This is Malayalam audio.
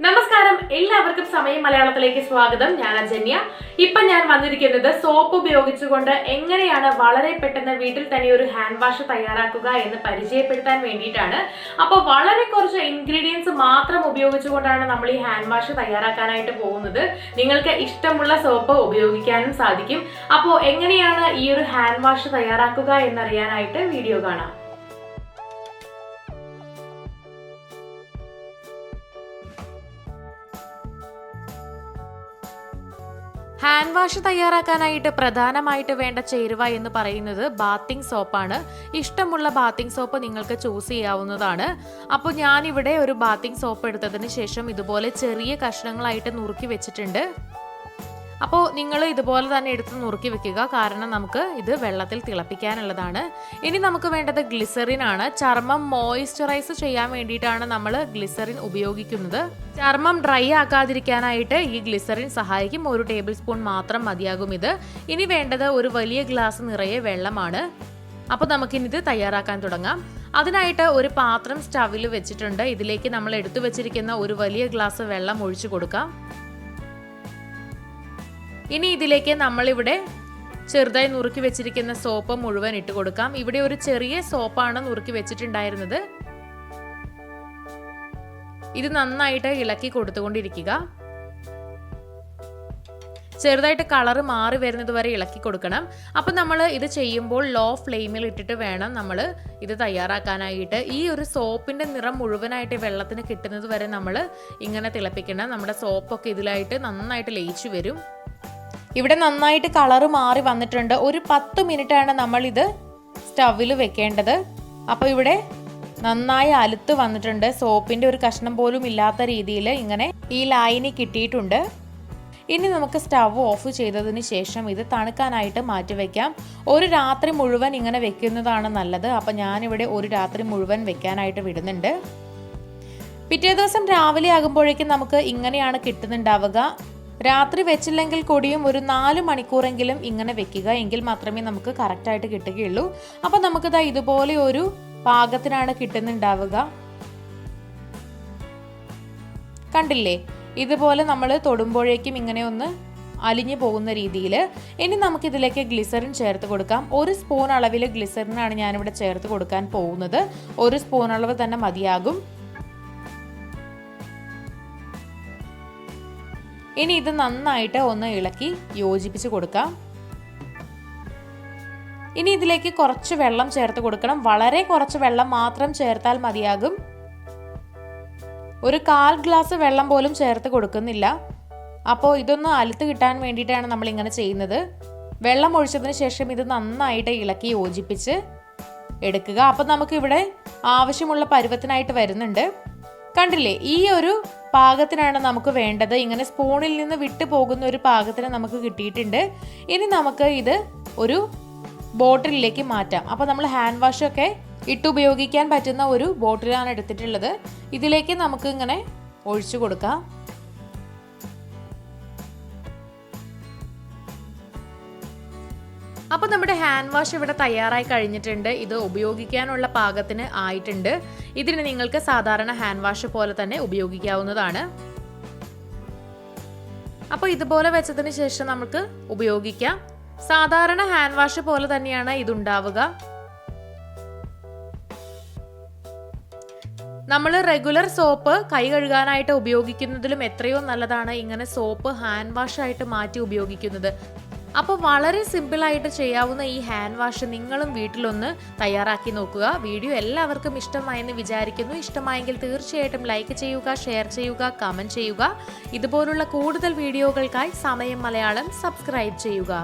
നമസ്കാരം, എല്ലാവർക്കും സമയം മലയാളത്തിലേക്ക് സ്വാഗതം. ഞാൻ അജന്യ. ഇപ്പൊ ഞാൻ വന്നിരിക്കുന്നത് സോപ്പ് ഉപയോഗിച്ചുകൊണ്ട് എങ്ങനെയാണ് വളരെ പെട്ടെന്ന് വീട്ടിൽ തന്നെ ഒരു ഹാൻഡ് വാഷ് തയ്യാറാക്കുക എന്ന് പരിചയപ്പെടുത്താൻ വേണ്ടിയിട്ടാണ്. അപ്പോൾ വളരെ കുറച്ച് ഇൻഗ്രീഡിയൻസ് മാത്രം ഉപയോഗിച്ചുകൊണ്ടാണ് നമ്മൾ ഈ ഹാൻഡ് വാഷ് തയ്യാറാക്കാനായിട്ട് പോകുന്നത്. നിങ്ങൾക്ക് ഇഷ്ടമുള്ള സോപ്പ് ഉപയോഗിക്കാനും സാധിക്കും. അപ്പോൾ എങ്ങനെയാണ് ഈ ഒരു ഹാൻഡ് വാഷ് തയ്യാറാക്കുക എന്നറിയാനായിട്ട് വീഡിയോ കാണാം. ഹാൻഡ് വാഷ് തയ്യാറാക്കാനായിട്ട് പ്രധാനമായിട്ട് വേണ്ട ചേരുവ എന്ന് പറയുന്നത് ബാത്തിങ് സോപ്പാണ്. ഇഷ്ടമുള്ള ബാത്തിങ് സോപ്പ് നിങ്ങൾക്ക് ചൂസ് ചെയ്യാവുന്നതാണ്. അപ്പോൾ ഞാനിവിടെ ഒരു ബാത്തിങ് സോപ്പ് എടുത്തതിന് ശേഷം ഇതുപോലെ ചെറിയ കഷ്ണങ്ങളായിട്ട് നുറുക്കി വെച്ചിട്ടുണ്ട്. അപ്പോൾ നിങ്ങൾ ഇതുപോലെ തന്നെ എടുത്ത് നുറുക്കി വെക്കുക, കാരണം നമുക്ക് ഇത് വെള്ളത്തിൽ തിളപ്പിക്കാനുള്ളതാണ്. ഇനി നമുക്ക് വേണ്ടത് ഗ്ലിസറിൻ ആണ്. ചർമ്മം മോയ്സ്ചറൈസ് ചെയ്യാൻ വേണ്ടിയിട്ടാണ് നമ്മൾ ഗ്ലിസറിൻ ഉപയോഗിക്കുന്നത്. ചർമ്മം ഡ്രൈ ആക്കാതിരിക്കാനായിട്ട് ഈ ഗ്ലിസറിൻ സഹായിക്കും. 1 ടേബിൾ സ്പൂൺ മാത്രം മതിയാകും ഇത്. ഇനി വേണ്ടത് ഒരു വലിയ ഗ്ലാസ് നിറയെ വെള്ളമാണ്. അപ്പോൾ നമുക്കിനിത് തയ്യാറാക്കാൻ തുടങ്ങാം. അതിനായിട്ട് ഒരു പാത്രം സ്റ്റവിൽ വെച്ചിട്ടുണ്ട്. ഇതിലേക്ക് നമ്മൾ എടുത്തു വെച്ചിരിക്കുന്ന ഒരു വലിയ ഗ്ലാസ് വെള്ളം ഒഴിച്ചു കൊടുക്കാം. ഇനി ഇതിലേക്ക് നമ്മളിവിടെ ചെറുതായി നുറുക്കി വെച്ചിരിക്കുന്ന സോപ്പ് മുഴുവൻ ഇട്ട് കൊടുക്കാം. ഇവിടെ ഒരു ചെറിയ സോപ്പാണ് നുറുക്കി വെച്ചിട്ടുണ്ടായിരുന്നത്. ഇത് നന്നായിട്ട് ഇളക്കി കൊടുത്തുകൊണ്ടിരിക്കുക. ചെറുതായിട്ട് കളറ് മാറി വരുന്നത് വരെ ഇളക്കി കൊടുക്കണം. അപ്പം നമ്മൾ ഇത് ചെയ്യുമ്പോൾ ലോ ഫ്ലെയിമിൽ ഇട്ടിട്ട് വേണം നമ്മൾ ഇത് തയ്യാറാക്കാനായിട്ട്. ഈ ഒരു സോപ്പിൻ്റെ നിറം മുഴുവനായിട്ട് വെള്ളത്തിന് കിട്ടുന്നത് വരെ നമ്മൾ ഇങ്ങനെ തിളപ്പിക്കണം. നമ്മുടെ സോപ്പൊക്കെ ഇതിലായിട്ട് നന്നായിട്ട് ലയിച്ചു വരും. ഇവിടെ നന്നായിട്ട് കളറ് മാറി വന്നിട്ടുണ്ട്. ഒരു 10 മിനിറ്റാണ് നമ്മളിത് സ്റ്റവിൽ വെക്കേണ്ടത്. അപ്പോൾ ഇവിടെ നന്നായി അലുത്ത് വന്നിട്ടുണ്ട്. സോപ്പിൻ്റെ ഒരു കഷ്ണം പോലും ഇല്ലാത്ത രീതിയിൽ ഇങ്ങനെ ഈ ലായനി കിട്ടിയിട്ടുണ്ട്. ഇനി നമുക്ക് സ്റ്റവ് ഓഫ് ചെയ്തതിന് ശേഷം ഇത് തണുക്കാനായിട്ട് മാറ്റി വയ്ക്കാം. ഒരു രാത്രി മുഴുവൻ ഇങ്ങനെ വെക്കുന്നതാണ് നല്ലത്. അപ്പം ഞാനിവിടെ ഒരു രാത്രി മുഴുവൻ വെക്കാനായിട്ട് വിടുന്നുണ്ട്. പിറ്റേ ദിവസം രാവിലെ ആകുമ്പോഴേക്കും നമുക്ക് ഇങ്ങനെയാണ് കിട്ടുന്നുണ്ടാവുക. രാത്രി വെച്ചില്ലെങ്കിൽ കൂടിയും ഒരു 4 മണിക്കൂറെങ്കിലും ഇങ്ങനെ വെക്കുക, എങ്കിൽ മാത്രമേ നമുക്ക് കറക്റ്റായിട്ട് കിട്ടുകയുള്ളൂ. അപ്പോൾ നമുക്കിതാ ഇതുപോലെ ഒരു പാകത്തിനാണ് കിട്ടുന്നുണ്ടാവുക. കണ്ടില്ലേ, ഇതുപോലെ നമ്മൾ തൊടുമ്പോഴേക്കും ഇങ്ങനെ ഒന്ന് അലിഞ്ഞു പോകുന്ന രീതിയിൽ. ഇനി നമുക്കിതിലേക്ക് ഗ്ലിസറിൻ ചേർത്ത് കൊടുക്കാം. 1 സ്പൂൺ അളവിൽ ഗ്ലിസറിനാണ് ഞാനിവിടെ ചേർത്ത് കൊടുക്കാൻ പോകുന്നത്. 1 സ്പൂൺ അളവ് തന്നെ മതിയാകും. ഇനി ഇത് നന്നായിട്ട് ഒന്ന് ഇളക്കി യോജിപ്പിച്ച് കൊടുക്കാം. ഇനി ഇതിലേക്ക് കുറച്ച് വെള്ളം ചേർത്ത് കൊടുക്കണം. വളരെ കുറച്ച് വെള്ളം മാത്രം ചേർത്താൽ മതിയാകും. ഒരു 1/4 ഗ്ലാസ് വെള്ളം പോലും ചേർത്ത് കൊടുക്കുന്നില്ല. അപ്പോൾ ഇതൊന്ന് അലുത്ത് കിട്ടാൻ വേണ്ടിയിട്ടാണ് നമ്മൾ ഇങ്ങനെ ചെയ്യുന്നത്. വെള്ളം ഒഴിച്ചതിന് ശേഷം ഇത് നന്നായിട്ട് ഇളക്കി യോജിപ്പിച്ച് എടുക്കുക. അപ്പോൾ നമുക്കിവിടെ ആവശ്യമുള്ള പരുവത്തിനായിട്ട് വരുന്നുണ്ട്. കണ്ടില്ലേ, ഈ ഒരു പാകത്തിനാണ് നമുക്ക് വേണ്ടത്. ഇങ്ങനെ സ്പൂണിൽ നിന്ന് വിട്ടു പോകുന്ന ഒരു പാകത്തിന് നമുക്ക് കിട്ടിയിട്ടുണ്ട്. ഇനി നമുക്ക് ഇത് ഒരു ബോട്ടിലിലേക്ക് മാറ്റാം. അപ്പോൾ നമ്മൾ ഹാൻഡ് വാഷൊക്കെ ഇട്ടുപയോഗിക്കാൻ പറ്റുന്ന ഒരു ബോട്ടിലാണ് എടുത്തിട്ടുള്ളത്. ഇതിലേക്ക് നമുക്ക് ഇങ്ങനെ ഒഴിച്ചു കൊടുക്കാം. അപ്പോൾ നമ്മുടെ ഹാൻഡ് വാഷ് ഇവിടെ തയ്യാറായി കഴിഞ്ഞിട്ടുണ്ട്. ഇത് ഉപയോഗിക്കാനുള്ള പാകത്തിന് ആയിട്ടുണ്ട്. ഇതിന് നിങ്ങൾക്ക് സാധാരണ ഹാൻഡ് വാഷ് പോലെ തന്നെ ഉപയോഗിക്കാവുന്നതാണ്. അപ്പോൾ ഇതുപോലെ വെച്ചതിന് ശേഷം നമുക്ക് ഉപയോഗിക്കാം. സാധാരണ ഹാൻഡ് വാഷ് പോലെ തന്നെയാണ് ഇതുണ്ടാവുക. നമ്മൾ റെഗുലർ സോപ്പ് കൈ കഴുകാനായിട്ട് ഉപയോഗിക്കുന്നതിലും എത്രയോ നല്ലതാണ് ഇങ്ങനെ സോപ്പ് ഹാൻഡ് വാഷ് ആയിട്ട് മാറ്റി ഉപയോഗിക്കുന്നത്. അപ്പോൾ വളരെ സിമ്പിളായിട്ട് ചെയ്യാവുന്ന ഈ ഹാൻഡ് വാഷ് നിങ്ങളും വീട്ടിലൊന്ന് തയ്യാറാക്കി നോക്കുക. വീഡിയോ എല്ലാവർക്കും ഇഷ്ടമായെന്ന് വിചാരിക്കുന്നു. ഇഷ്ടമായെങ്കിൽ തീർച്ചയായിട്ടും ലൈക്ക് ചെയ്യുക, ഷെയർ ചെയ്യുക, കമൻറ്റ് ചെയ്യുക. ഇതുപോലുള്ള കൂടുതൽ വീഡിയോകൾക്കായി സമയം മലയാളം സബ്സ്ക്രൈബ് ചെയ്യുക.